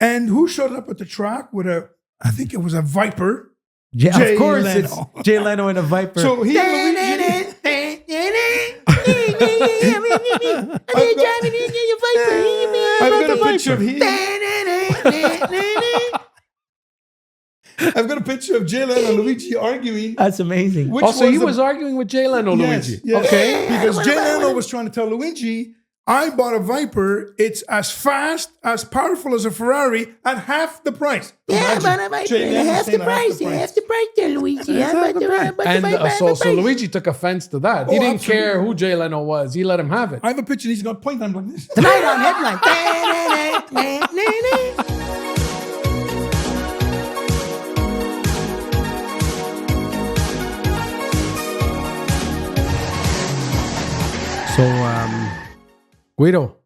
And who showed up at the track with I think it was a Viper. Yeah, Jay of course, Leno. it's Jay Leno and a Viper. So he I've got a picture of I've got a picture of Jay Leno and Luigi arguing. That's amazing. So he was arguing with Jay Leno, Luigi. Yes. Okay. Because Jay Leno was trying to tell Luigi, I bought a Viper. It's as fast, as powerful as a Ferrari at half the price. Yeah, but I might half the price. Half the price there, Luigi. So Luigi took offense to that. He didn't care who Jay Leno was. He let him have it. I have a picture. He's got point. I'm like this. Tonight on Headline. So, Guido,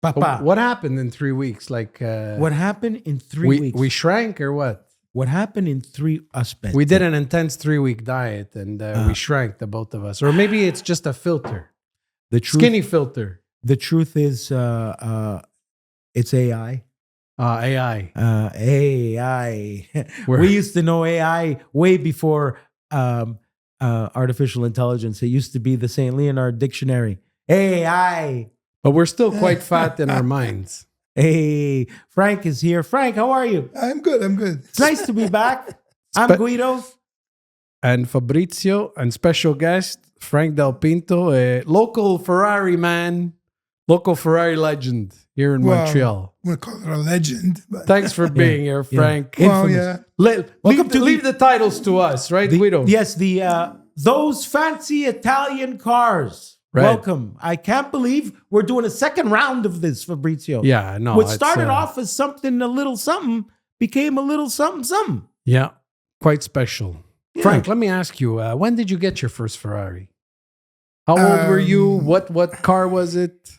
Papa. what happened in 3 weeks? Like, What happened in 3 weeks? we shrank or what? What happened in 3 aspects? We did an intense 3-week diet and we shrank, the both of us. Or maybe it's just a filter, The truth, skinny filter. The truth is, it's AI. AI. AI. We used to know AI way before artificial intelligence. It used to be the St. Leonard Dictionary. AI. But we're still quite fat in our minds. Hey, Frank is here. Frank, how are you? I'm good. It's nice to be back. I'm Guido. And Fabrizio, and special guest, Frank Del Pinto, a local Ferrari man, local Ferrari legend here in Montreal. I'm going to call it a legend. But Thanks for being here, Frank. well, yeah. Leave the titles to us, right, Guido? Yes, those fancy Italian cars. Right. Welcome. I can't believe we're doing a second round of this, Fabrizio. Yeah, no. What started off as something a little something became a little something something. Yeah, quite special. Yeah. Frank, let me ask you, when did you get your first Ferrari? How old were you? What car was it?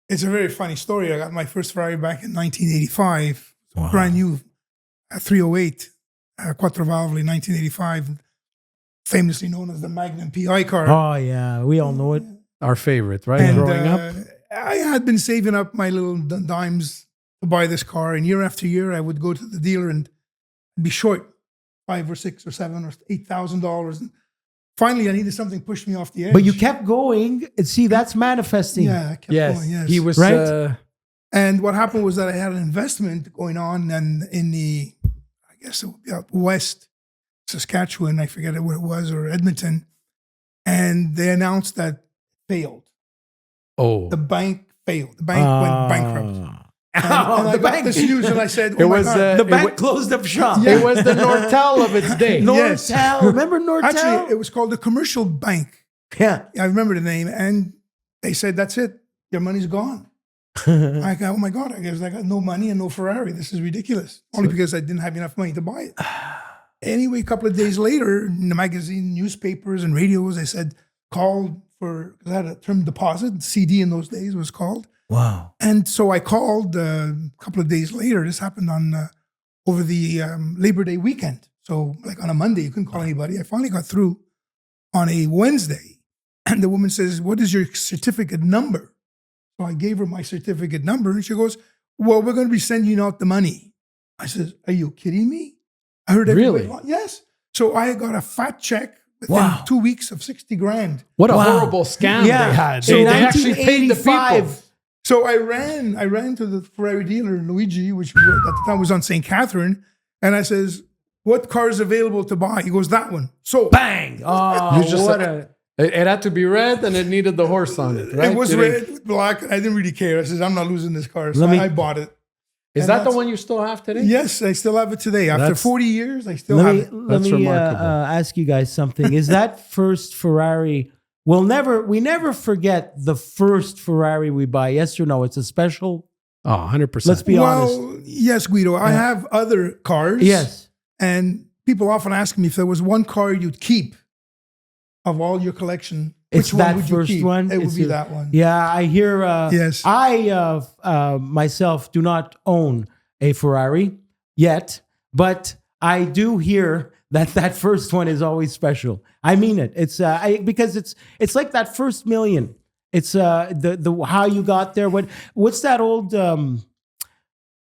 It's a very funny story. I got my first Ferrari back in 1985. Wow. Brand new 308 Quattro Valvoli 1985. Famously known as the Magnum PI car. Oh, yeah. We all know it. Our favorite, right? And, Growing up? I had been saving up my little dimes to buy this car. And year after year, I would go to the dealer and be short $5 or $6 or $7 or $8,000. And finally, I needed something to push me off the edge. But you kept going. And see, that's manifesting. Yeah, I kept going, yes. He was... Right? And what happened was that I had an investment going on and in the, I guess it would be out west, Saskatchewan, I forget what it was, or Edmonton. And they announced that failed. Oh. The bank failed. The bank went bankrupt. And I got this news and I said, It was, The bank closed up shop. It was the Nortel of its day. Yes. Nortel. Remember Nortel? Actually, it was called the Commercial Bank. Yeah. I remember the name. And they said, that's it. Your money's gone. I go, oh my God, I guess I got no money and no Ferrari. This is ridiculous. Only because I didn't have enough money to buy it. Anyway, a couple of days later, in the magazine, newspapers, and radios, they said, call for, because I had a term deposit, CD in those days was called. Wow. And so I called a couple of days later. This happened on over the Labor Day weekend. So like on a Monday, you couldn't call anybody. I finally got through on a Wednesday. And the woman says, what is your certificate number? So I gave her my certificate number. And she goes, well, we're going to be sending you out the money. I said, are you kidding me? I heard everybody. Really? Yes. So I got a fat check within 2 weeks of 60 grand. What a horrible scam they had. So They actually paid the people. So I ran to the Ferrari dealer, Luigi, which at the time was on St. Catherine, and I says, what car is available to buy? He goes, that one. So Bang. Oh, It had to be red and it needed the horse on it, right? it was red with black. I didn't really care. I says, I'm not losing this car. So I bought it. Is that the one you still have today? Yes, I still have it today. After 40 years, I still have it. Let me remarkable. ask you guys something. Is that first Ferrari? We never forget the first Ferrari we buy. Yes or no? It's a special. Oh, 100%. Let's be honest. Well, yes, Guido. I have other cars. Yes. And people often ask me if there was one car you'd keep of all your collection. It's which one that would you first keep? one. It would be that one. Yeah, I hear. Yes. I myself do not own a Ferrari yet, but I do hear that first one is always special. I mean it. It's because it's like that first million. It's the how you got there. What's that old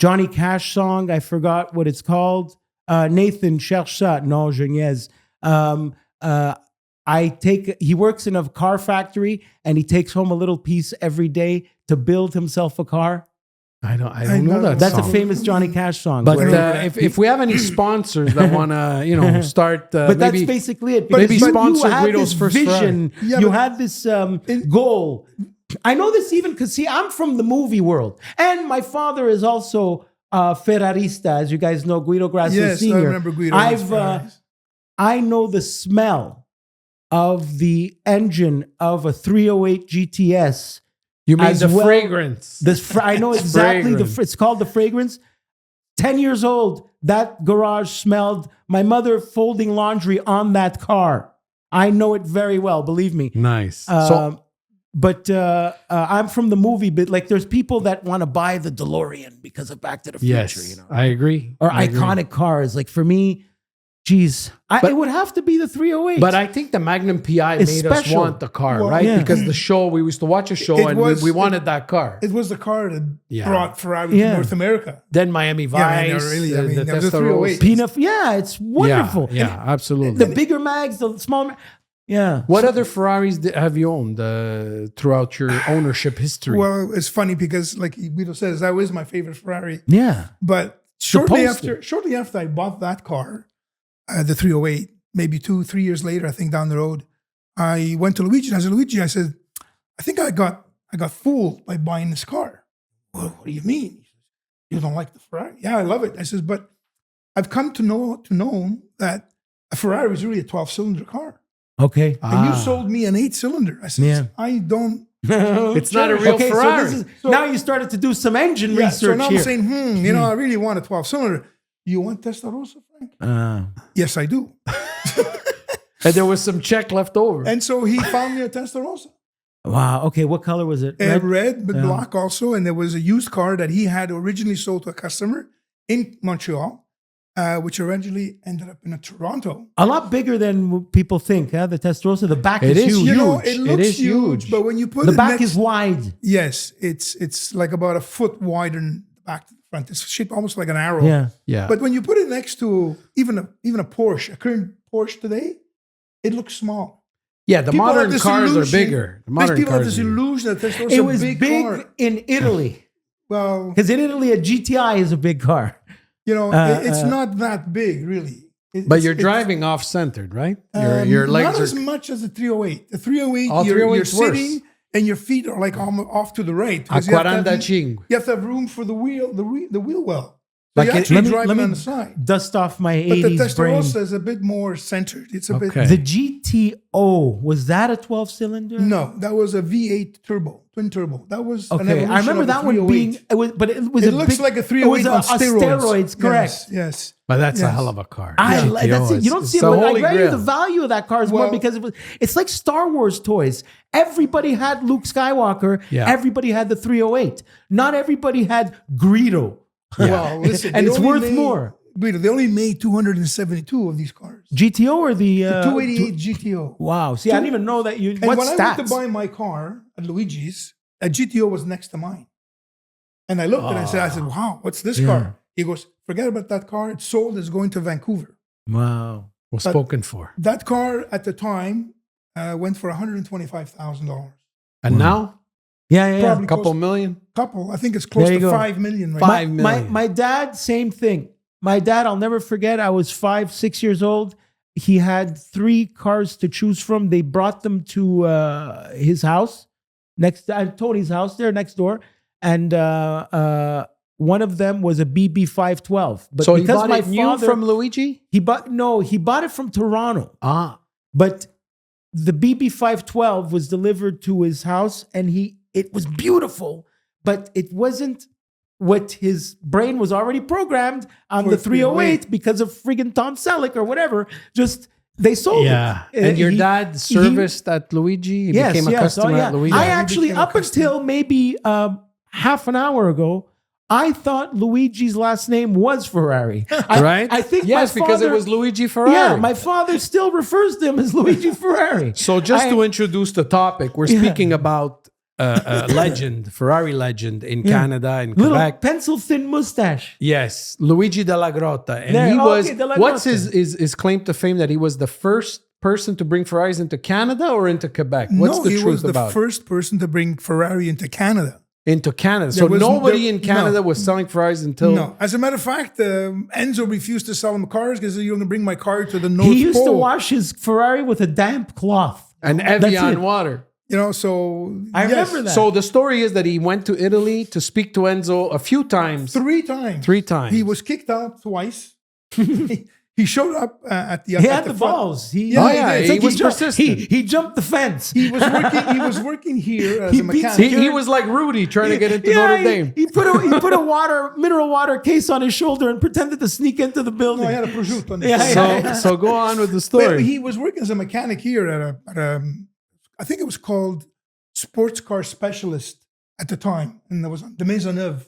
Johnny Cash song. I forgot what it's called. Nathan cherche ça. Non, je niaise. He works in a car factory and he takes home a little piece every day to build himself a car. I don't know that That's song. a famous Johnny Cash song. But where- if we have any sponsors that want to, start, but maybe that's basically it. maybe Because sponsor you had Guido's this first vision. Yeah, you but- had this goal. I know this even because, see, I'm from the movie world. And my father is also Ferrarista, as you guys know, Guido Grasso Yes, Sr. I remember Guido. and his Ferraris. I know the smell of the engine of a 308 GTS. you mean as the well- fragrance. I know exactly Fragrance. it's called the fragrance. 10 years old, that garage smelled my mother folding laundry on that car. I know it very well, believe me. Nice. But I'm from the movie, but like there's people that want to buy the DeLorean because of Back to the Future, yes, you know, I agree. or I agree. iconic cars. Like for me, geez, it would have to be the 308. But I think the Magnum PI It's made us special. want the car, Well, right? yeah. Because the show, we used to watch a show It and was- we wanted that car. It was the car that Yeah. brought Ferrari Yeah. to North America. Then Miami Vice, Yeah, no, really, I mean, the that was a Testarossa. 308. Peanut, yeah, it's wonderful. Yeah, absolutely. The bigger mags, the small, yeah. What other Ferraris have you owned throughout your ownership history? Well, it's funny because, like Guido says, that was my favorite Ferrari. Yeah. But shortly poster. after I bought that car, the 308, maybe 2-3 years later, I think down the road, I went to Luigi and I said, Luigi, I said, I think I got fooled by buying this car. Well, what do you mean? He says, you don't like the Ferrari? Yeah, I love it. I says, but I've come to know that a Ferrari is really a 12-cylinder car. Okay. And you sold me an 8-cylinder. I said, Yeah. I don't. It's not a real okay, Ferrari. So now you started to do some engine Yeah, research so now here. I'm saying, I really want a 12-cylinder. You want Testarossa, Frank? Yes, I do. And there was some check left over. And so he found me a Testarossa. Wow. Okay. What color was it? Red, but black also. And there was a used car that he had originally sold to a customer in Montreal, which originally ended up in Toronto. A lot bigger than people think. Huh? The Testarossa. The back It is is huge. You know, Huge. it looks It is huge, huge. but when you put The it back next, is wide. yes, it's like about a foot wider than the back to the front. It's shaped almost like an arrow. Yeah. Yeah. But when you put it next to even a Porsche, a current Porsche today, it looks small. Yeah, the People have modern this cars are illusion- bigger. The modern People have cars this are bigger. illusion that Testarossa It is a was big, big car. in Italy. Well, Because in Italy, a GTI is a big car. it's not that big, really. But you're driving off-centered, right? Your not legs as are... much as the 308. The 308, Oh, you're 308 's worse. sitting and your feet are like off to the right. A because you have to have 45. You have to have room for the wheel, the wheel well. So Like you're it- actually let me- driving let me- on the side. Dust off my But the 80s brain. Testarossa is a bit more centered. It's a Okay. bit. The GTO, was that a 12-cylinder? No, that was a V8 turbo, twin turbo. That was an Okay, evolution I remember of a that one being. 308. It was, but it was. It a looks big, like a It 308 was on steroids. steroids, correct. Yes. But that's a Yes. hell of a car. That's GTO it. You don't is- see it. it's a But I holy grant you grail. the value of that car is more Well- because it's like Star Wars toys. Everybody had Luke Skywalker. Yeah. Everybody had the 308. Not everybody had Greedo. Well, listen, And they it's only worth made- more. Guido, they only made 272 of these cars. GTO or the 288 GTO. Wow. See, I didn't even know that you. And What when I went to stats? buy my car at Luigi's, a GTO was next to mine. And I looked and I said, wow, what's this Yeah. car? He goes, forget about that car. It's sold. It's going to Vancouver. Wow. Was spoken for. That car at the time went for $125,000. And now, Yeah, yeah, yeah. Probably a couple close- million? Couple. I think it's close There you to go. 5 million right Five now. million. My dad, same thing. My dad, I'll never forget. I was 5-6 years old. He had 3 cars to choose from. They brought them to his house, Tony's house there next door, and one of them was a BB 512. But So he because bought my it new father, from Luigi? he bought it from Toronto. Ah. But the BB 512 was delivered to his house, and it was beautiful, but it wasn't what his brain was already programmed on For the 308 308. because of friggin' Tom Selleck or whatever. Just they sold Yeah. it. And your He- dad serviced at Luigi? He yes, became a yes. customer Oh, yeah. at Luigi? I He actually, became a up customer. until maybe half an hour ago, I thought Luigi's last name was Ferrari. Right? I think yes, my because it father- was Luigi Ferrari. Yeah, my father still refers to him as Luigi Ferrari. So just to introduce the topic, we're speaking about legend, Ferrari legend in Canada and Little Quebec. pencil thin mustache. Yes, Luigi Della Grotta, and There, he was. okay, Della What's Grotta. his claim to fame that he was the first person to bring Ferraris into Canada or into Quebec? What's no, the he truth was the about first person to bring Ferrari into Canada. into Canada? So was- nobody there- in Canada no. was selling Ferraris until No, as a matter of fact, Enzo refused to sell him cars because you're going to bring my car to the North He used Pole. to wash his Ferrari with a damp cloth. and That's Evian it. water. You know, so I yes, remember that. So the story is that he went to Italy to speak to Enzo a few times. 3 times. 3 times. He was kicked out twice. He showed up at the He had the front. balls. He, Yeah, Oh, yeah, it's he like was jumped- persistent. He jumped the fence. He was working here as He a beat mechanic. He was like Rudy trying to get into Notre Dame. He put a mineral water case on his shoulder and pretended to sneak into the building. No, I had a prosciutto on the Yeah, side. yeah. So go on with the But story. he was working as a mechanic here at a I think it was called Sports Car Specialist at the time, and there was the Maisonneuve,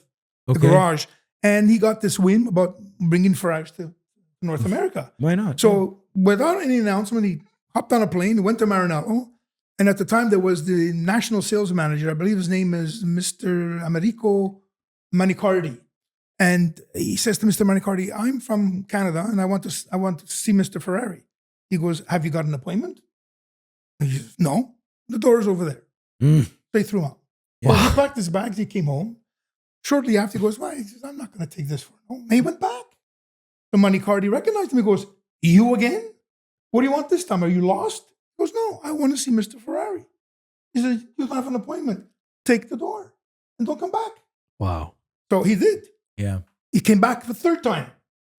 the Okay. garage, and he got this whim about bringing Ferraris to North America. Why not? So without any announcement, he hopped on a plane, went to Maranello, and at the time there was the national sales manager. I believe his name is Mr. Americo Manicardi, and he says to Mr. Manicardi, "I'm from Canada, and I want to see Mr. Ferrari." He goes, "Have you got an appointment?" And he says, "No, the door's over there." Mm. They threw him out. So he packed his bags. He came home. Shortly after, he goes, "Why?" He says, "I'm not going to take this for no." And he went back. The Manicardi recognized him. He goes, "You again? What do you want this time? Are you lost?" He goes, "No, I want to see Mr. Ferrari." He said, "You don't have an appointment. Take the door and don't come back." Wow. So he did. Yeah. He came back the third time.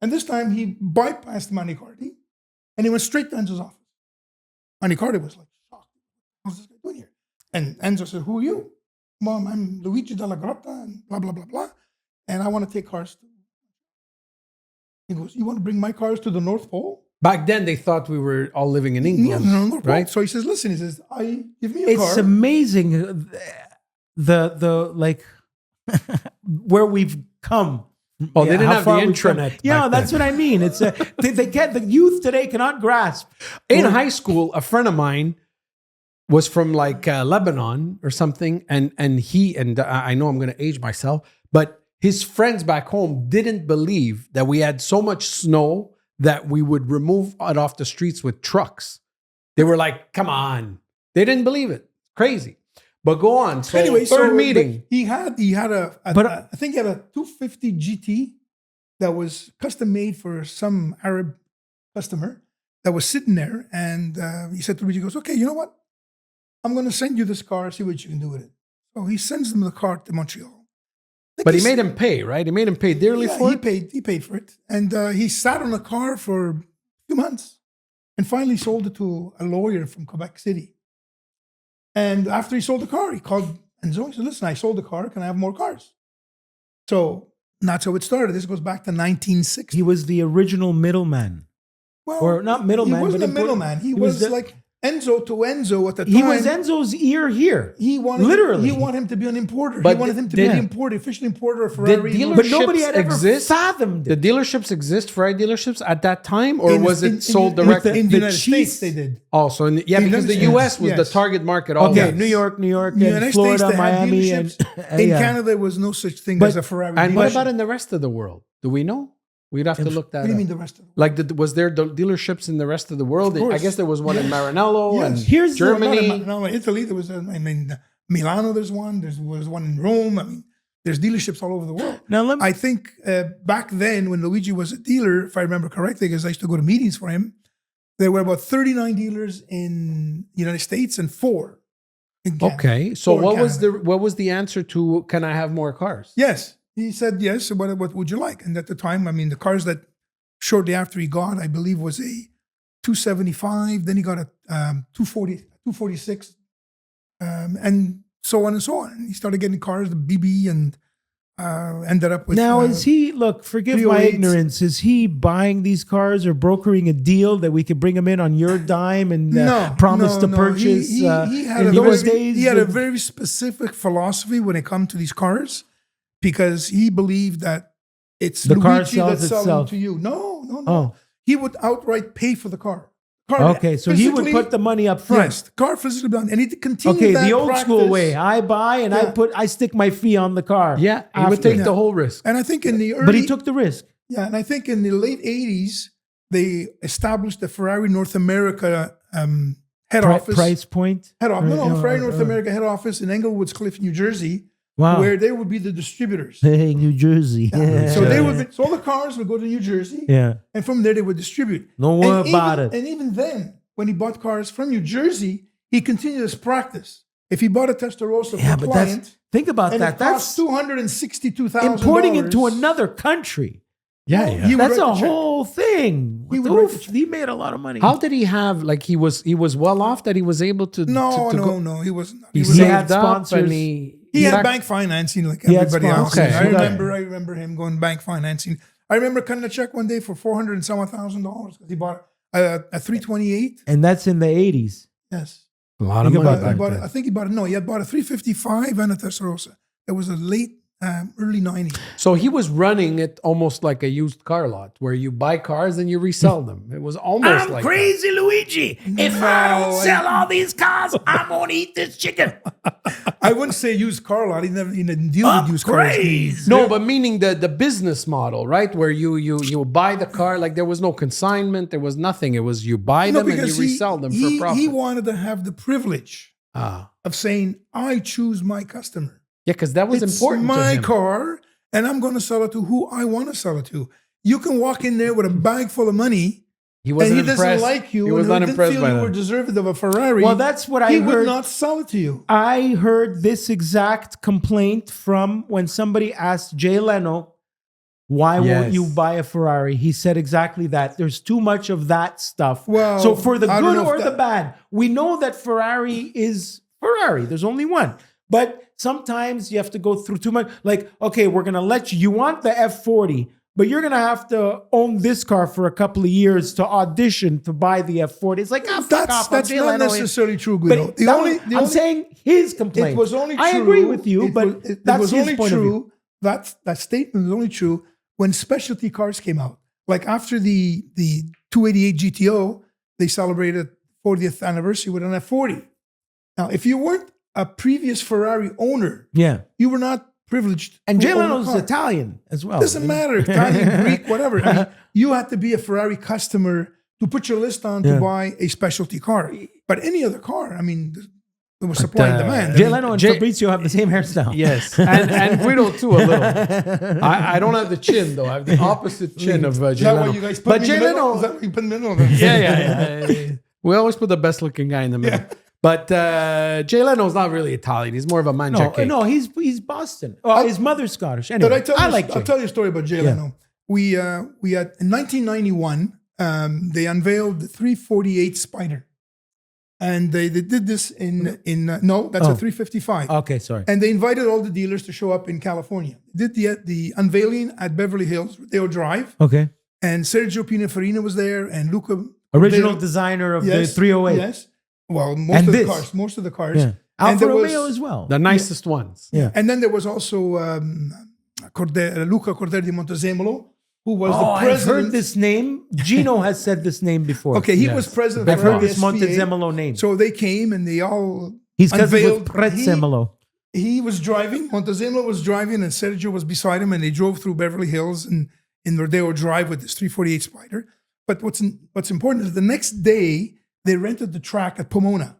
And this time he bypassed Manicardi and he went straight to Enzo's office. Manicardi was like, shocked. What's this guy doing here? And Enzo said, "Who are you?" "Mom, I'm Luigi Della Grotta and blah, blah, blah, blah. And I want to take cars to. He goes, "You want to bring my cars to the North Pole?" Back then, they thought we were all living in Yeah, England, no, North Pole. right? So he says, "Listen," he says, give me a It's car." amazing the like where we've come. Oh, they didn't how have far the we've come. intranet Yeah, back that's then. what I mean. It's they can't. The youth today cannot grasp. In high school, a friend of mine was from like Lebanon or something, and I know I'm going to age myself, but his friends back home didn't believe that we had so much snow that we would remove it off the streets with trucks. They were like, "Come on!" They didn't believe it. Crazy. But go on. So Anyway, third so meeting. he had But- I think he had a 250 GT that was custom made for some Arab customer that was sitting there, and he said to Luigi, he goes, "Okay, you know what? I'm going to send you this car. See what you can do with it." So he sends him the car to Montreal. But he made him pay, right? He made him pay dearly for it. He paid for it, and he sat on the car for a few months, and finally sold it to a lawyer from Quebec City. And after he sold the car, he called Enzo. He said, "Listen, I sold the car. Can I have more cars?" So that's how it started. This goes back to 1960. He was the original middleman. Well, or not middleman, He wasn't but a middleman. He, he was, was the- like Enzo to Enzo at the time. He was Enzo's ear here. He wanted literally. He wanted him to be an importer. But he wanted him to did- be the importer, official importer of Ferrari. dealers- But nobody had Dealerships ever exist? fathomed The it. dealerships exist, Ferrari dealerships at that time, or was it sold in, directly? in the United cheese- States? They did. Also, In because the the US States, was the yes. target market. Okay, Always. New York, In the and United Florida, States, they had Miami, and dealerships. In yeah. Canada, there was no such thing But- as a Ferrari. And what dealership. about in the rest of the world? Do we know? We'd have to look that What do you up. mean the rest of the Like, was there dealerships in the rest of the world? Of course. I guess there was one in Maranello and Yes. Germany. No, in Italy, there was, Milano, there's one. There was one in Rome. I mean, there's dealerships all over the world. Now let me, I think back then, when Luigi was a dealer, if I remember correctly, because I used to go to meetings for him, there were about 39 dealers in the United States and 4 in Canada. Okay, so 4 in Canada. what was the answer to can I have more cars? Yes. He said yes. What would you like? And at the time, I mean, the cars that shortly after he got, I believe, was a 275. Then he got a 246, and so on and so on. And he started getting cars, the BB, and ended up with. now is he? Look, forgive my 308s. ignorance. Is he buying these cars or brokering a deal that we could bring him in on your dime and promise to purchase? He had in a those very, days, he had a very specific philosophy when it comes to these cars, because he believed that it's The car Luigi sells that's selling itself. to you. No. Oh. He would outright pay for the car. Okay, so he would put the money up front. Yes, the car physically done, and he continued Okay, that the old school practice. way. I buy and Yeah. I stick my fee on the car. Yeah, he would after. take the whole risk. And I think in the early, But he took the risk. yeah, and I think in the late '80s they established the Ferrari North America head office. Price point. Head office. No, Or- Ferrari North America head office in Englewoods Cliff, New Jersey, Wow. where they would be the distributors. Hey, New Jersey. Yeah. So they would, so all the cars would go to New Jersey, Yeah. and from there they would distribute. Don't worry about it. And even then, when he bought cars from New Jersey, he continued his practice. If he bought a Testarossa for Yeah, a but client, think about and that. it That's cost $262,000. importing into another country. Yeah, Well, yeah. he would That's write a the check. whole thing. He would write the Oof, check. he made a lot of money. How did he have like he was well off that he was able to No, to no, go, no. He wasn't. he, He was. He saved had up sponsors. and He had bank financing like He had everybody else. sponsors. Okay. I remember him going bank financing. I remember cutting a check one day for $400 and some $1,000 because he bought a 328. And that's in the 80s. Yes. a lot of Think money about back He bought, then. I think he bought he had bought a 355 and a Testarossa. It was a late, early 90s. So he was running it almost like a used car lot where you buy cars and you resell them. It was almost like Crazy Luigi. If I don't sell all these cars, I'm gonna eat this chicken. I wouldn't say used car lot. He didn't deal with used cars. Crazy. No, but meaning the business model, right? Where you buy the car, like there was no consignment, there was nothing. It was you buy them and you resell them for profit. He wanted to have the privilege Ah. of saying, I choose my customer. Yeah, because that was It's important to my him. car, and I'm going to sell it to who I want to sell it to. You can walk in there with a bag full of money, He and wasn't he doesn't impressed. like you. He was and not didn't impressed feel by you were that. deserving of a Ferrari. Well, that's what I he heard. would not sell it to you. I heard this exact complaint from when somebody asked Jay Leno, why won't Yes. you buy a Ferrari? He said exactly that. There's too much of that stuff. Well, so for the I don't good know or if the that- bad, we know that Ferrari is Ferrari. There's only one. But sometimes you have to go through too much. Like, okay, we're going to let you want the F40, but you're going to have to own this car for a couple of years to audition to buy the F40. It's like, fuck off. That's Jay not Leno. necessarily true, Guido. But I'm saying his complaint. it was only true. I agree with you, but it that's was his only point of view. true. That statement was only true when specialty cars came out. Like after the 288 GTO, they celebrated 40th anniversary with an F40. Now, if you weren't a previous Ferrari owner, Yeah. you were not privileged. And to Jay own a Leno's car. Italian as well. Doesn't matter, Italian, Greek, whatever. I mean, you had to be a Ferrari customer to put your list on Yeah. to buy a specialty car. But any other car, I mean, there was supply and demand. I Jay mean, Leno and Jay- Fabrizio have the same hairstyle. Yes, and Guido too a little. I don't have the chin though. I have the opposite chin of is Jay that Leno. why you guys put But me in Jay the middle? Is Leno, that why you put in the middle? yeah. We always put the best looking guy in the middle. Yeah. But Jay Leno's not really Italian. He's more of a No, mangiacane. no, he's Boston. Well, his mother's Scottish. Anyway, But I'll like Jay. tell you a story about Jay Leno. We had in 1991 they unveiled the 348 Spider, and they did this in no, that's a 355. Okay, sorry. And they invited all the dealers to show up in California. They did the unveiling at Beverly Hills, Rodeo Drive, Okay. and Sergio Pininfarina was there, and Luca, Original Rodeo- designer of yes, the 308. Yes, well, And most this. of the cars. Yeah. And Alfa there was- Romeo as well. The nicest ones. Yeah. And then there was also Luca Corder di Montezemolo, who was the I've president. heard this name. Gino has said this name before. Okay, he Yes. was president. I've of heard this SPA. Montezemolo name. So they came and they all He's cousin with unveiled. Prezzemolo. He was driving. Montezemolo was driving, and Sergio was beside him, and they drove through Beverly Hills and in Rodeo Drive with this 348 Spider. But what's important is the next day they rented the track at Pomona,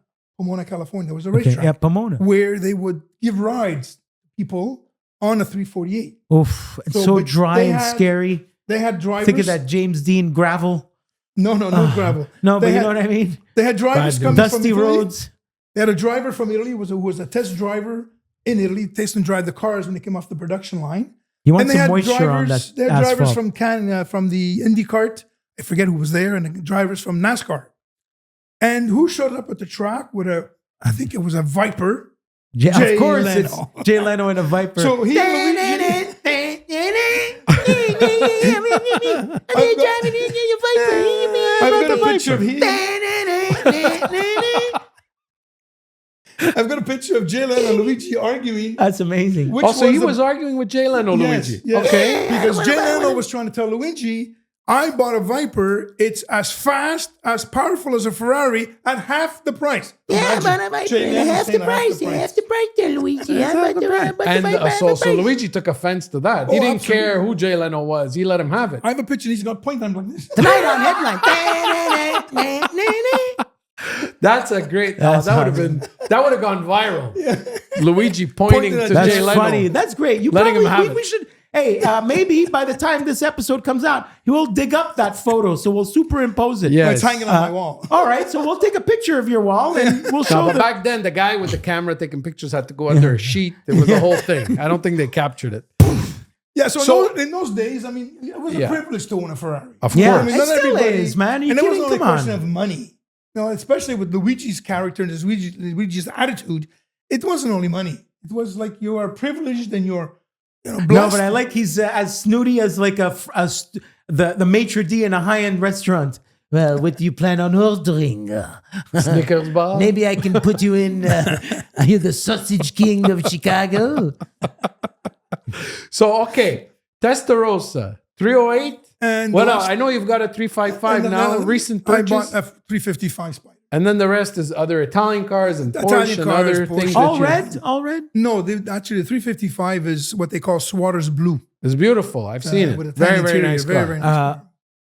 California. There was a Okay, racetrack yeah, Pomona. where they would give rides to people on a 348. Oof, it's So, so but dry they and had- scary. They had drivers. Think of that James Dean gravel. No gravel. No, They but you had- know what I mean? They had drivers Bad coming Dusty from Italy. roads. They had a driver from Italy who was a test driver in Italy, test and drive the cars when they came off the production line. You want And they some had moisture on that They had drivers asphalt. from Canada, from the IndyCart. I forget who was there, and the drivers from NASCAR. And who showed up at the track with I think it was a Viper. Jay, Jay of course, Leno. it's Jay Leno and a Viper. So he and I've got a picture of him. I've got a picture of Jay Leno and Luigi arguing. That's amazing. Which Also, he the- was arguing with Jay Leno, Yes, Luigi. yes. Okay. Because Jay Leno was trying to tell Luigi, I bought a Viper. It's as fast, as powerful as a Ferrari at half the price. Yeah, Imagine. but Jay Leno half the saying price. Half the price there, Luigi. Yeah, but And so Luigi took offense to that. He Oh, didn't absolutely. care who Jay Leno was. He let him have it. I have a picture. He's got point on like this. Tonight on Headline. That's a great. That's that would have gone viral. Luigi Pointing pointing to at That's Jay Leno. funny. That's great. You Letting him probably, have we it. should. Hey, maybe by the time this episode comes out, he will dig up that photo, so we'll superimpose it. Yeah. It's hanging on my wall. All right, so we'll take a picture of your wall and we'll No, show but them. back then, the guy with the camera taking pictures had to go under a sheet. It was a whole thing. I don't think they captured it. Yeah, So- in those days, I mean, it was a Yeah. privilege to own a Ferrari. Of Yeah, course. I mean, it not still everybody- is, man. Are you and it kidding? wasn't only Come a question on. of money. Especially with Luigi's character and Luigi's attitude, it wasn't only money. It was like you are privileged and you're blessed. No, but I like he's as snooty as like the maitre d' in a high-end restaurant. Well, what do you plan on ordering? Snickers bar. Maybe I can put you in. You're the Sausage King of Chicago. So, okay. Testarossa, 308. And What the else? last- I know you've got a 355 and now, the- recent I purchase. bought a 355 Spider. And then the rest is other Italian cars and Italian Porsche and cars, other Porsche. things. All All that you- red, all red. No, actually, the 355 is what they call Swatters Blue. It's beautiful. I've seen With it. a Very, tiny very interior, nice very, car. very nice.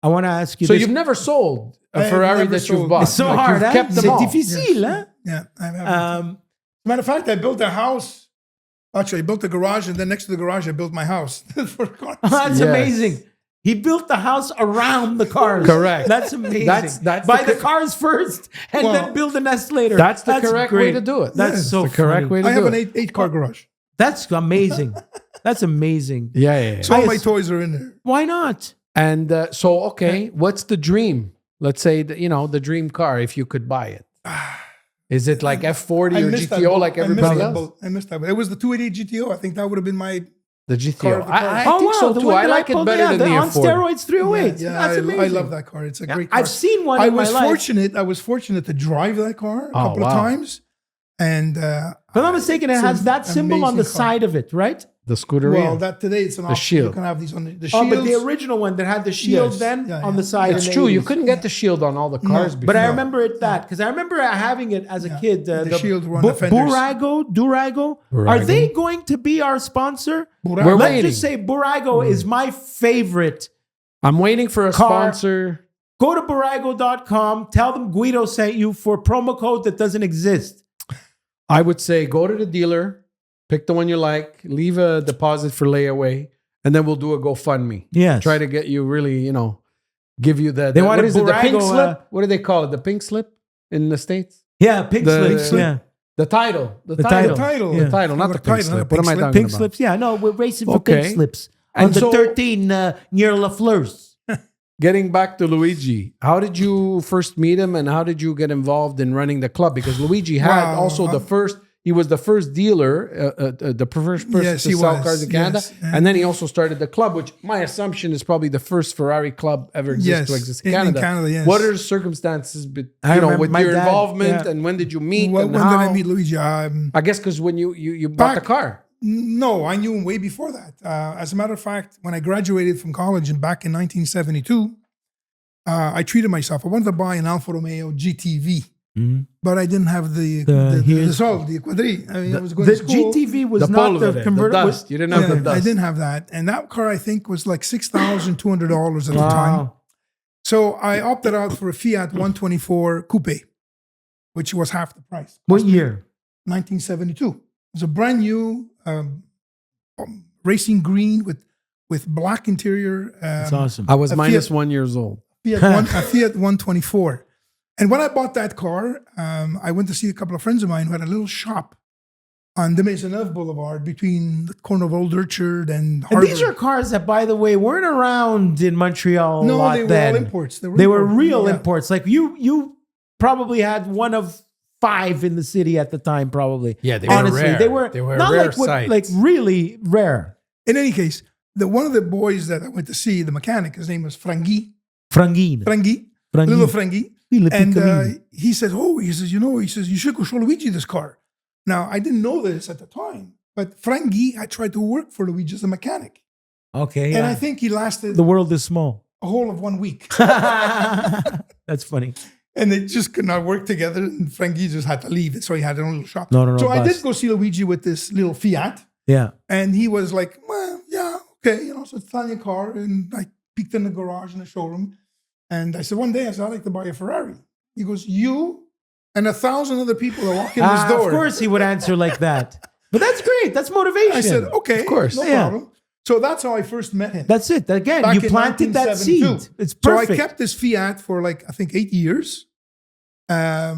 I want to ask you So this. you've never sold a I've Ferrari never that you've sold. bought. It's so Like, hard, you've huh? kept them C'est all. difficile, huh? Yeah, I have. Um, Matter of fact, I built a house. Actually, I built a garage, and then next to the garage, I built my house for cars. That's Yes. amazing. He built the house around the cars. Correct. That's amazing. That's Buy the the cars first and Well, then build the nest later. That's the correct way great. to do it. That's Yes. so the correct funny. way to I do have an it. eight car garage. That's amazing. That's amazing. Yeah. So all my I- toys are in there. Why not? And okay, what's the dream? Let's say the dream car if you could buy it. Is it like F40 or missed that GTO boat. like I missed everybody that else? boat. I missed that. But it was the 288 GTO. I think that would have been my. The GTO. Car- I Oh, think wow. so the too. one I that like it pulled- better yeah, than the on F40. steroids 308. Yeah, That's I amazing. love that car. It's a great car. I've seen one I in my was life. fortunate. I was fortunate to drive that car a couple of wow. times, and If I'm not mistaken, it It's has an that symbol on the amazing car. side of it, right? The Scuderia. well, that today it's an option. shield. You can have these on the Oh, shields. but the original one that had the shield Yes. then Yeah, on yeah. the side. it's in the true. You 80s. couldn't get the shield on all the cars before. But I remember it because I remember having it as a kid. The shield were on the fenders. Durago. Are they going to be our sponsor? Burago. We're Let's waiting. just say Burago is my favorite. I'm waiting for a Car. sponsor. Go to Burago.com. Tell them Guido sent you for a promo code that doesn't exist. I would say go to the dealer, pick the one you like, leave a deposit for layaway, and then we'll do a GoFundMe. Yes. Try to get you really, give you the They what wanted is it, the pink Burago, slip? What do they call it? The pink slip in the States? Yeah, pink The- slips. Yeah. The title. The title. title. Yeah. The title, not the pink Title, slip. not What am I pink talking Pink about? slips. Yeah, no, we're racing for Okay. pink slips. And On the so- 13 near La Fleurs. Getting back to Luigi, how did you first meet him and how did you get involved in running the club? Because Luigi had Wow. also he was the first dealer, the first person Yes, to he sell was. cars in Canada. Yes. And then he also started the club, which my assumption is probably the first Ferrari club ever Yes, to exist in in Canada. Canada, yes. What are the circumstances I remember with my your dad, involvement yeah. and when did you meet When and did how? I meet Luigi? I guess because when you bought the car. No, I knew him way before that. As a matter of fact, when I graduated from college and back in 1972, I treated myself. I wanted to buy an Alfa Romeo GTV, but I didn't have the Sol, the Quadri. I mean, I was going The to school. GTV was The not polvo, the the convertible. dust. You didn't have the Yeah, I dust. didn't have that. And that car, I think, was like $6,200 at the time. Wow. So I opted out for a Fiat 124 Coupe, which was half the price. What year? 1972. It was a brand new racing green with black interior. That's awesome. I was a minus Fiat- 1 years old. A Fiat 124. And when I bought that car, I went to see a couple of friends of mine who had a little shop on the Maisonneuve Boulevard between the corner of Old Orchard and And Harvard. these are cars that, by the way, weren't around in Montreal a no, lot they were then. all imports. They were imports. real Yeah. imports. Like you probably had one of 5 in the city at the time, probably. Yeah, they were Honestly, rare. They were They were not rare like what, sights. like really rare. In any case, one of the boys that I went to see, the mechanic, his name was Frangi, Franguine. little Frangi. Little And piccolino. he said, you should go show Luigi this car. Now, I didn't know this at the time, but Frangi, I tried to work for Luigi as a mechanic. Okay. And yeah. I think he lasted the world is small. a whole of 1 week. That's funny. And they just could not work together. And Frankie just had to leave. So he had his own little shop. No, So I did bust. go see Luigi with this little Fiat. Yeah. And he was like, well, yeah, okay. So it's Italian car. And I peeked in the garage in the showroom. And I said, one day, I'd like to buy a Ferrari. He goes, you and 1,000 other people are walking this door. Of course he would answer like that. But that's great. That's motivation. I said, okay, Of course. no problem. So that's how I first met him. That's it. Again, Back you in planted that 1972. seed. It's So perfect. I kept this Fiat for like, I think 8 years, or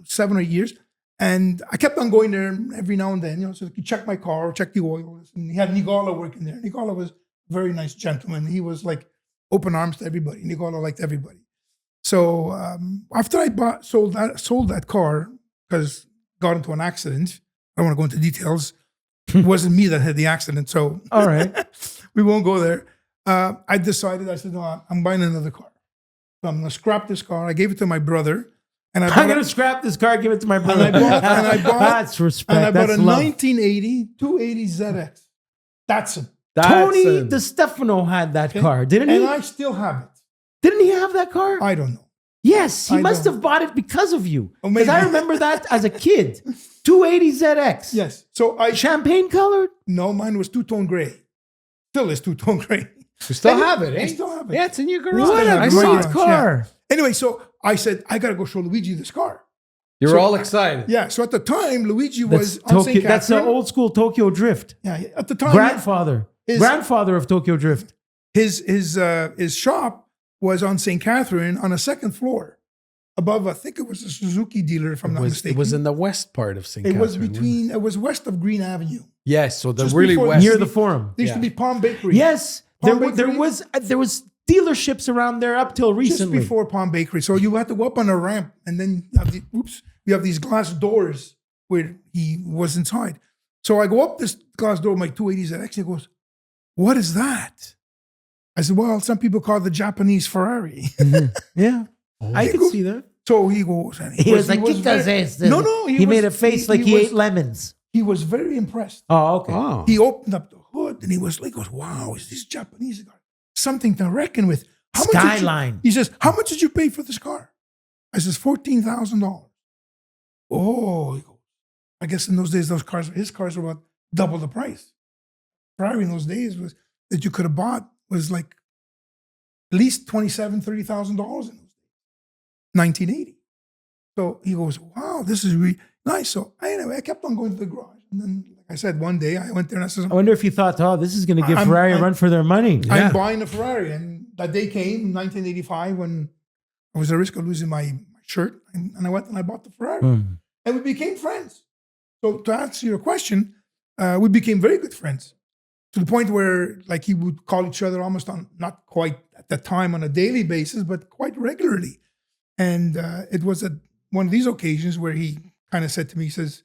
7 or 8 years. And I kept on going there every now and then, so I could check my car, check the oils. And he had Nicola working there. Nicola was a very nice gentleman. He was like open arms to everybody. Nicola liked everybody. So after I sold that car, because got into an accident, I don't want to go into details. It wasn't me that had the accident, so All right. we won't go there. I decided, I said, no, I'm buying another car. So I'm going to scrap this car. I gave it to my brother. And I'm going to scrap this car, give it to my brother. And I bought That's respect. and I bought That's a love. 1980 280 ZX. That's it. Tony DeStefano had that car, didn't he? And I still have it. Didn't he have that car? I don't know. Yes, he I must don't. have bought it because of you. Oh, Because maybe. I remember that as a kid. 280 ZX. Yes. So I Champagne colored? no, mine was two-tone gray. Still is two-tone gray. You still have it, eh? I still have it. Yeah, it's in your garage. What have a it. great Garage, car. Anyway, so I said, I got to go show Luigi this car. You were So- all excited. Yeah. So at the time, Luigi That's was on St. Tokyo. That's the Catherine. old school Tokyo Drift. Yeah. At the time, Grandfather. His- Grandfather of Tokyo Drift. his shop was on St. Catherine on a second floor. Above, I think it was a Suzuki dealer, if I'm not It mistaken. was in the west part of St. It was Catherine, between. It was west of Green Avenue. Yes, so the Just really before- west. Near the forum. There used to be Palm Bakery. Yes. Palm There Bakery? was dealerships around there up till Just recently. before Palm Bakery. So you had to go up on a ramp, and then you have these glass doors where he was inside. So I go up this glass door, my 280s, and actually goes, "What is that?" I said, "Well, some people call it the Japanese Ferrari." Yeah. I could goes- see that. So he goes, and He was like, "Quita very- esto." No, no, He made a was- face like he was- ate lemons. He was very impressed. Oh, okay. Oh. He opened up the hood and he was like, "Wow, is this Japanese car? Something to reckon with." How much did you-" Skyline. He says, "How much did you pay for this car?" I says, $14,000. Oh, he goes, I guess in those days, his cars were about double the price. Ferrari in those days was that you could have bought was like at least $27,000, $30,000 in those days, 1980. So he goes, "Wow, this is really nice." So anyway, I kept on going to the garage, and then, like I said, one day I went there and I said, I wonder if you thought, oh, this is going to give I'm- Ferrari a I'm- run for their money. Yeah. I'm buying a Ferrari. And that day came, 1985, when I was at risk of losing my shirt. And I went and I bought the Ferrari. Hmm. And we became friends. So to answer your question, we became very good friends. To the point where like he would call each other almost on, not quite at that time on a daily basis, but quite regularly. And it was at one of these occasions where he kind of said to me, he says,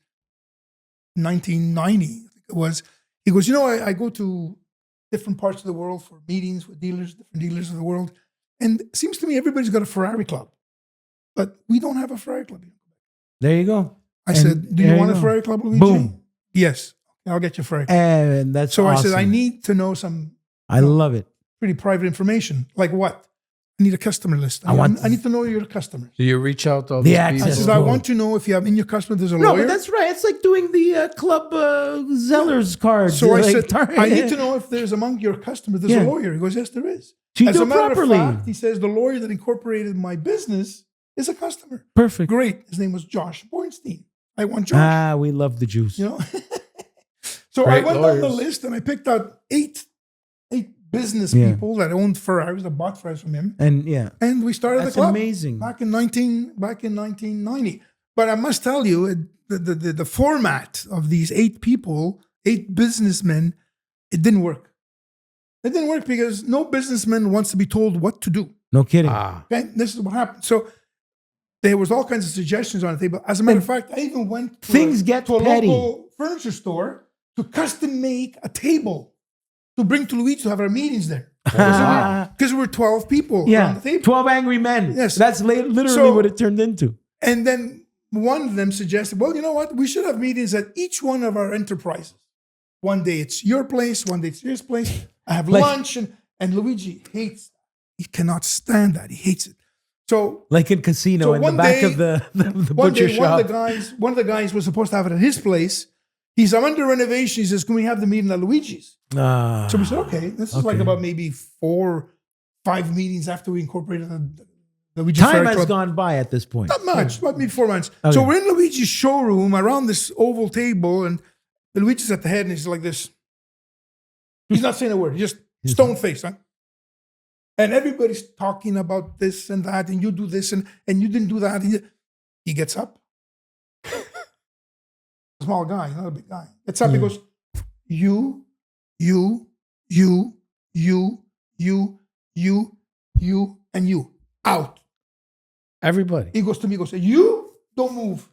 1990, I think it was, he goes, I go to different parts of the world for meetings with dealers, different dealers of the world. And it seems to me everybody's got a Ferrari club, but we don't have a Ferrari club here. There you go. I And said, "Do you there want you a go. Ferrari club, Luigi?" Boom. Yes. I'll get you a Ferrari club. And that's So awesome. I said, "I need to know some I love it. pretty private information." Like what? I need a customer list. I want- I need to know your customers. Do you reach out to all The these access I people? said, That's "I cool. want to know if you have in your customer, there's a No, lawyer." but that's right. It's like doing the club Zeller's cards. So I like, said, "I need to know if there's among your customers, there's Yeah. a lawyer." He goes, "Yes, there is." So you As do a matter properly. of fact, he says, "The lawyer that incorporated my business is a customer." Perfect. Great. His name was Josh Bornstein. I want Josh. We love the juice. You know? So Great I went down the lawyers. list and I picked out eight business Yeah. people that owned Ferraris, that bought Ferraris from him. And yeah, And we started that's the club amazing. back in 1990. But I must tell you, the format of these eight people, eight businessmen, it didn't work. It didn't work because no businessman wants to be told what to do. No kidding. Ah, Okay? This is what happened. So there was all kinds of suggestions on the table. As a matter of fact, I even went to Things get to a petty. local furniture store to custom make a table to bring to Luigi to have our meetings there. Because we were 12 people around Yeah, the table. 12 angry men. Yes. That's literally So- what it turned into. And then one of them suggested, "Well, you know what? We should have meetings at each one of our enterprises. One day it's your place, one day it's his place. I have Like- lunch." And Luigi hates that. He cannot stand that. He hates it. So Like in casino, So in the one back day- of the one butcher day, shop. one of the guys was supposed to have it at his place. He's I'm under renovation. He says, "Can we have the meeting at Luigi's?" Ah. So we said, "Okay." This is like Okay. about maybe 4, 5 meetings after we incorporated the Luigi Time Ferrari has Club. gone by at this point. Not much, about maybe 4 months. Okay. So we're in Luigi's showroom around this oval table, and Luigi's at the head, and he's like this. He's not saying a word. He's just stone faced, huh? And everybody's talking about this and that, and you do this, and you didn't do that. He gets up. Small guy, not a big guy. Gets up, he goes, you, and you. Out. Everybody. He goes to me, goes, you don't move.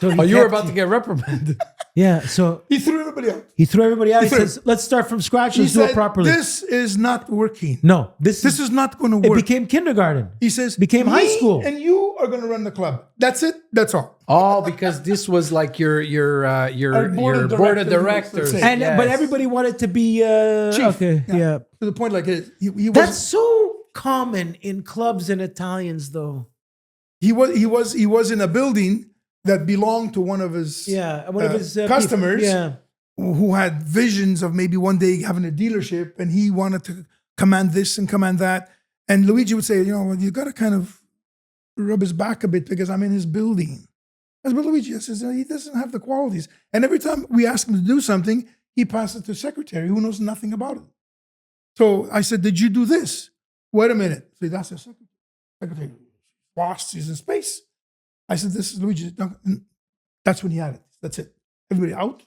So he Oh, you were kept- about to get reprimanded. Yeah, so He threw everybody out. he threw everybody out. He He threw- says, let's start from scratch. He Let's do it said, properly. this is not working. No, this This is not going to it work. became kindergarten. He says, became high "Me school." and you are going to run the club. That's it. That's all. Oh, because this was like your board of board of directors, directors. let's say. And but Yes. everybody wanted to be Chief. okay. Yeah. To the point, like he That's was so common in clubs and Italians though. he was in a building that belonged to one of his Yeah. One of his customers. people. Yeah. who had visions of maybe one day having a dealership, and he wanted to command this and command that. And Luigi would say, you got to kind of rub his back a bit because I'm in his building. I said, but Luigi, I says, he doesn't have the qualities. And every time we ask him to do something, he passes it to a secretary who knows nothing about it. So I said, did you do this? Wait a minute. So that's the secretary. Secretary lost, he's in space. I said, this is Luigi. That's when he had it. That's it. Everybody out.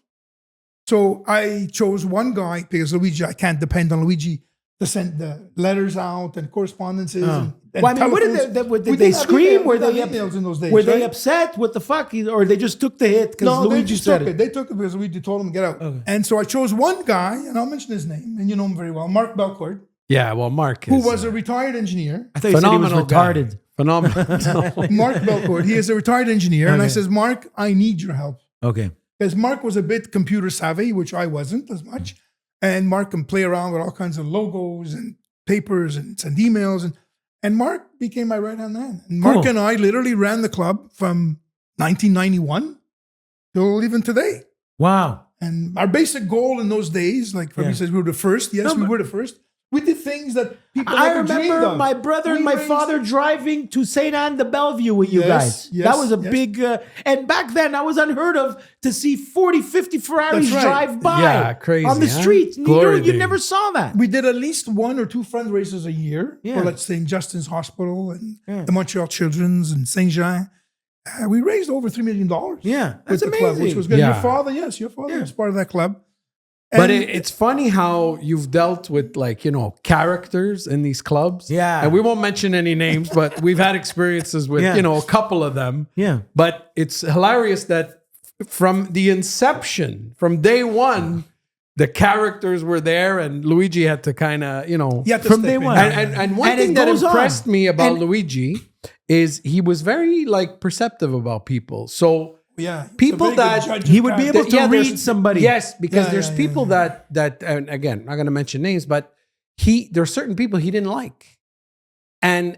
So I chose one guy because Luigi, I can't depend on Luigi to send the letters out and correspondences. And Well, I mean, what telephones. did We they didn't have scream? email- Were we didn't they have emails in those days? Were they right? upset? What the fuck? Or they just took the hit because No, they Luigi just said took it. They took it because Luigi told him to get out. Okay. And so I chose one guy, and I'll mention his name, and you know him very well, Mark Belcourt, Yeah, well, Mark who is, was a retired engineer. I thought you said he was phenomenal guy. retarded. Phenomenal. Mark Belcourt, he is a retired engineer. And I Okay. says, Mark, I need your help. Okay. Because Mark was a bit computer savvy, which I wasn't as much. And Mark can play around with all kinds of logos and papers and send emails. And Mark became my right-hand man. And Mark Cool. and I literally ran the club from 1991 till even today. Wow. And our basic goal in those days, like Fabi Yeah. says, we were the first. Yes, No, we but- were the first. We did things that people I never dreamed remember of. my brother and We my raised- father driving to St. Anne de Bellevue with you Yes, guys. yes, That was a yes. big, and back then that was unheard of to see 40, 50 Ferraris That's right. drive by Yeah, crazy, on the huh? streets. Glory You days. never saw that. We did at least 1 or 2 fundraisers a year Yeah. for, let's say, in Justin's Hospital and Yeah. the Montreal Children's and Saint Jean. We raised over $3 million. Yeah, with that's the club, which amazing. was good. Yeah. Your father was part of that club. But And it's funny how you've dealt with, like, characters in these clubs. Yeah. And we won't mention any names, but we've had experiences with, Yeah. a couple of them. Yeah. But it's hilarious that from the inception, from day one, the characters were there and Luigi had to kind of, you had to from step day in. one. And one And thing it that goes on. impressed me about And- Luigi is he was very, like, perceptive about people. So Yeah, he's a people very good that judge of he would be character. able to yeah, there's- read somebody. Yes, because Yeah, there's yeah, people yeah. that and again, I'm not going to mention names, but there's certain people he didn't like, and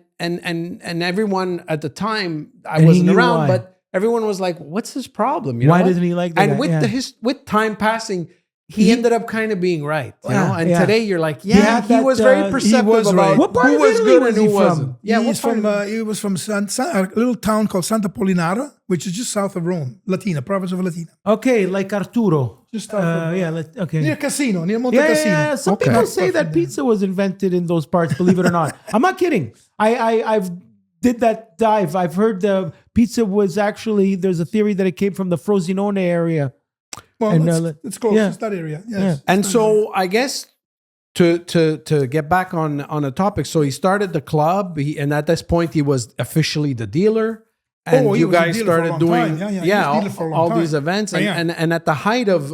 everyone at the time I And he wasn't knew around, why. but everyone was like, "What's his problem?" Why what? doesn't he like that And guy? with Yeah. with time passing, he ended up kind of being right, you Yeah, know. And yeah. today you're like, had yeah, he that, was he very perceptive was about right. What part who of was Italy good was and who he from? wasn't. Yeah, He's what part of- he was from a little town called Santa Polinara, which is just south of Rome, Latina, province of Latina. Okay, like Arturo. Just south of, Yeah, okay. near Casino, near Monte Yeah, Cassino. yeah, yeah. Some Okay. people say that pizza was invented in those parts. Believe it or not, I'm not kidding. I've did that dive. I've heard the pizza was actually. There's a theory that it came from the Frosinone area. Well, And, it's close. yeah. It's that area. Yes. Yeah. And so I guess to get back on a topic, so he started the club, and at this point he was officially the dealer. And Oh, he you was a guys dealer for a started long doing time. Yeah, he was a dealer for a long all time. these events, and, Yeah. and at the height of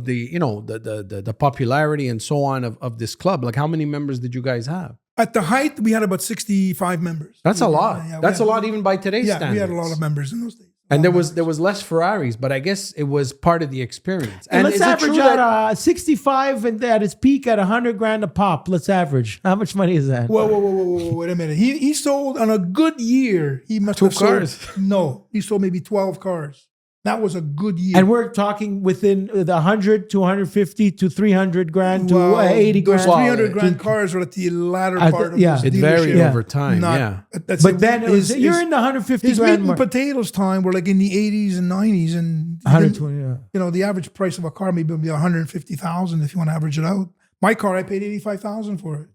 the the popularity and so on of this club, like how many members did you guys have? At the height, we had about 65 members. That's a lot. Yeah, we That's a had- lot even by today's Yeah, standards. we had a lot of members in those days. And there was less Ferraris, but I guess it was part of the experience. And let's is it average true out 65 and at its peak at 100 grand a pop. Let's average. How much money is that? Whoa, wait a minute. He sold on a good year. He must Two have sold, cars? No, he sold maybe 12 cars. That was a good year. And we're talking within the 100 to 150 to 300 grand to Well, 80 those grand. 300 grand cars were at the latter part of yeah. his It dealership. varied Yeah. over time. Not- that's But it. then you're in the 150 his meat grand and mark. potatoes time were like in the 80s and 90s, and 120, yeah. you know, the average price of a car maybe would be 150,000 if you want to average it out. My car, I paid 85,000 for it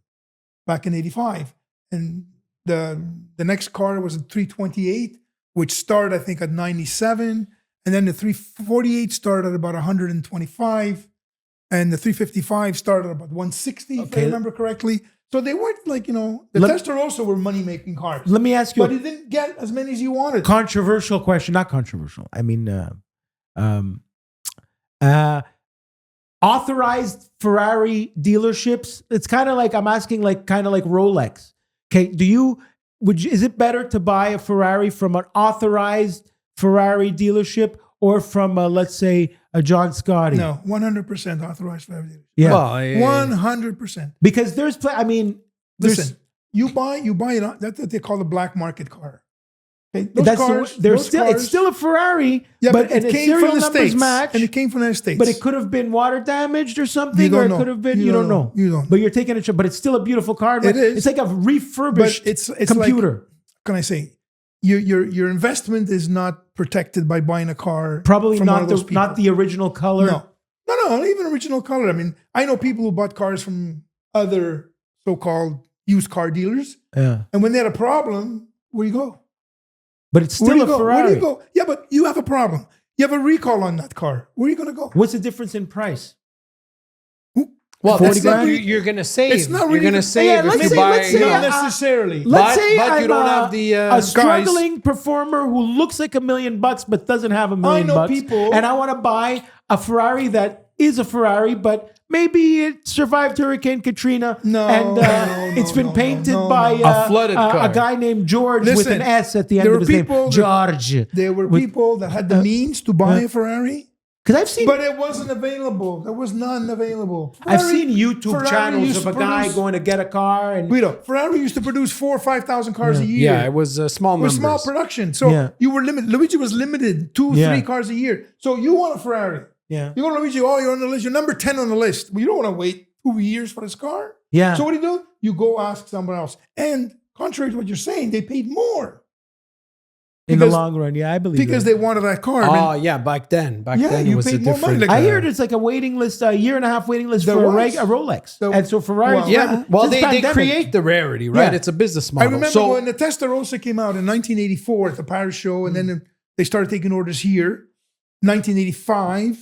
back in 85, and the next car was a 328, which started I think at 97, and then the 348 started at about 125, and the 355 started at about 160 if I remember correctly. So they weren't like, you know, the Testarossa were money-making cars. Let me ask you But he didn't get as many as you wanted. controversial question. Not controversial. I mean, authorized Ferrari dealerships. It's kind of like I'm asking, like kind of like Rolex. Okay, is it better to buy a Ferrari from an authorized Ferrari dealership or from let's say a John Scotti? No, 100% authorized Ferrari dealers. Yeah. Well, 100%. Because there's Listen, you buy it on, that's what they call the black market car. Okay? Those that's cars, it's still a Ferrari, yeah, but it and came serial from the numbers States. match. And it came from the States. But it could have been water damaged or something, You don't or it know. could have been You don't know. You don't. But you're taking it, but it's still a beautiful car. It is. It's like a refurbished But it's computer. Like, can I say, your investment is not protected by buying a car. Probably from one not of those people. not the original color. No, not even original color. I mean, I know people who bought cars from other so-called used car dealers, Yeah, and when they had a problem, where you go? but it's Where still do a you go? Ferrari. Where do you go? Yeah, but you have a problem. You have a recall on that car. Where are you going to go? What's the difference in price? well, 40 that's not, grand? you're going to save. It's not You're really going to the- save Yeah, if let's you say- buy. let's say, Not uh, necessarily. Let's say but I'm you don't have the a struggling performer who looks like $1 million but doesn't have $1 million know bucks, people- and I want to buy a Ferrari that is a Ferrari, but maybe it survived Hurricane Katrina, No, and no, it's been no, painted no, by no. A flooded car. a guy named George with Listen, an S at the end there of were his name. people George. There were With- people that had the means to buy a Ferrari, Because I've seen but it wasn't available. There was none available. I've Ferrari- seen YouTube Ferrari channels used of a to guy produce- going to get a car and Guido, Ferrari used to produce 4,000 or 5,000 cars a year. Yeah, it was small It was numbers. small production. So Yeah. you were limited. Luigi was limited 2 Yeah. 3 cars a year. So you want a Ferrari. yeah, You go to Luigi, oh, you're on the list. You're number 10 on the list. Well, you don't want to wait 2 years for this car. yeah. So what do? You go ask someone else. And contrary to what you're saying, they paid more in the because- long run, yeah, I believe because that. they wanted that car. I Oh mean, yeah, back then Yeah, it you was a paid more money. different. Like- I heard it's like a waiting list, a year and a half waiting list There for was. a Rolex. There- And so Ferrari, Well, yeah, well since they pandemic. create the rarity, right? Yeah. It's a business I model. remember so when the Testarossa came out in 1984 at the Paris show, and then they started taking orders here. 1985.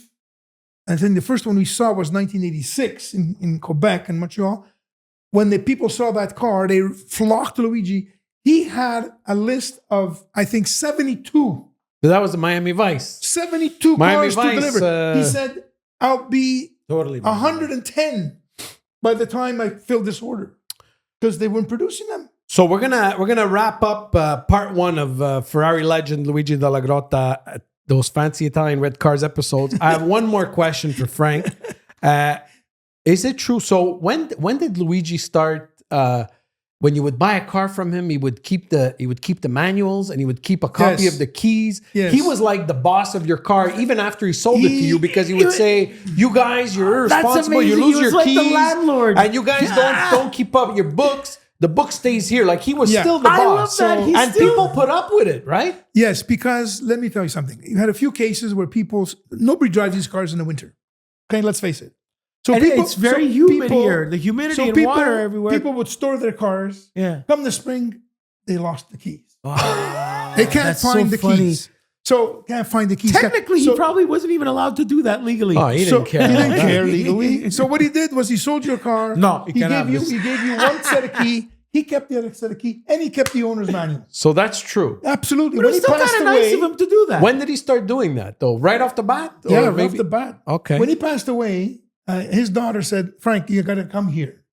And then the first one we saw was 1986 in Quebec and Montreal. When the people saw that car, they flocked to Luigi. He had a list of, I think, 72 that was the Miami Vice. 72 Miami cars Vice, to deliver. He said, I'll be Totally. 110 by the time I fill this order because they weren't producing them. So we're gonna wrap up part 1 of Ferrari legend Luigi Della Grotta, those fancy Italian red cars episodes. I have one more question for Frank. Is it true? So when did Luigi start? When you would buy a car from him, he would keep the manuals and he would keep a copy Yes. of the keys. Yes. He was like the boss of your car, even after he sold it to you, because he would say, "You guys, you're That's irresponsible. You amazing. lose He was your like the keys, landlord. and you guys don't keep up your books. The book stays here." Like he was Yeah. still the I boss. love that. He's And still- people put up with it, right? Yes, because let me tell you something. You had a few cases where nobody drives these cars in the winter. Okay, let's face it. So And it's very humid here. The humidity and water everywhere. People would store their cars. Yeah. Come the spring, they lost the keys. Wow. They can't That's find so the funny. keys. So can't find the keys. Technically, so, he probably wasn't even allowed to do that legally. Oh, he so didn't care. He about didn't that. care legally. So what he did was he sold your car. No, he he can't have gave you. this. He gave you one set of key. He kept the other set of key, and he kept the owner's manual. So that's true. Absolutely. But When it's he still passed kind of away, nice of him to do that. When did he start doing that, though? Right off the bat? yeah, Or right off the bat. Okay. When he passed away, his daughter said, "Frank, you got to come here."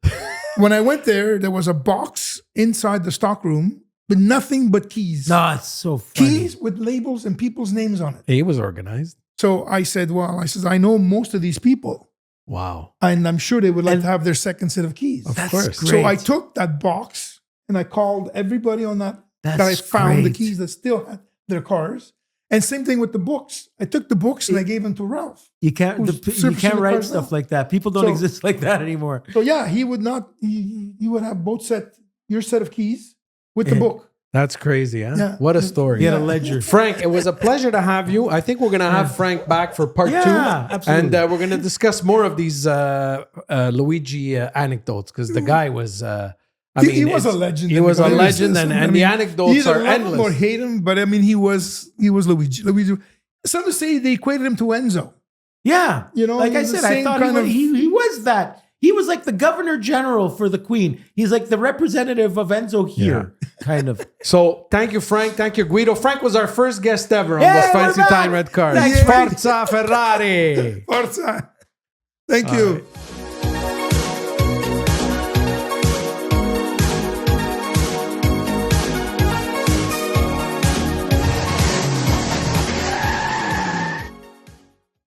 When I went there was a box inside the stock room with nothing but keys. No, it's so funny. Keys with labels and people's names on it. He was organized. So I said, I know most of these people, Wow. and I'm sure they would like to have their second set of keys. Of That's course. great. So I took that box and I called everybody on that I That's found the great. keys that still had their cars. And same thing with the books. I took the books and I gave them to Ralph. You can't Who's you servicing can't the write cars stuff now. like that. People don't So- exist like that anymore. So yeah, he would not. He would have your set of keys with the Yeah. book. That's crazy, huh? Yeah. What a story. He had a ledger. Frank, it was a pleasure to have you. I think we're going to have Frank back for part 2. absolutely. And we're going to discuss more of these Luigi anecdotes because the guy was, He was a legend. He was a There legend, and the anecdotes either are love him or endless. hate him, but I mean, he was Luigi. Some say they equated him to Enzo. Yeah. You know, like I the said, I same thought kind of- he was that. He was like the governor general for the queen. He's like the representative of Enzo here, kind of. So thank you, Frank. Thank you, Guido. Frank was our first guest ever on Yay, the Fancy we're back. Time Red Card. Thanks, Forza Ferrari. Forza. Thank All you. right.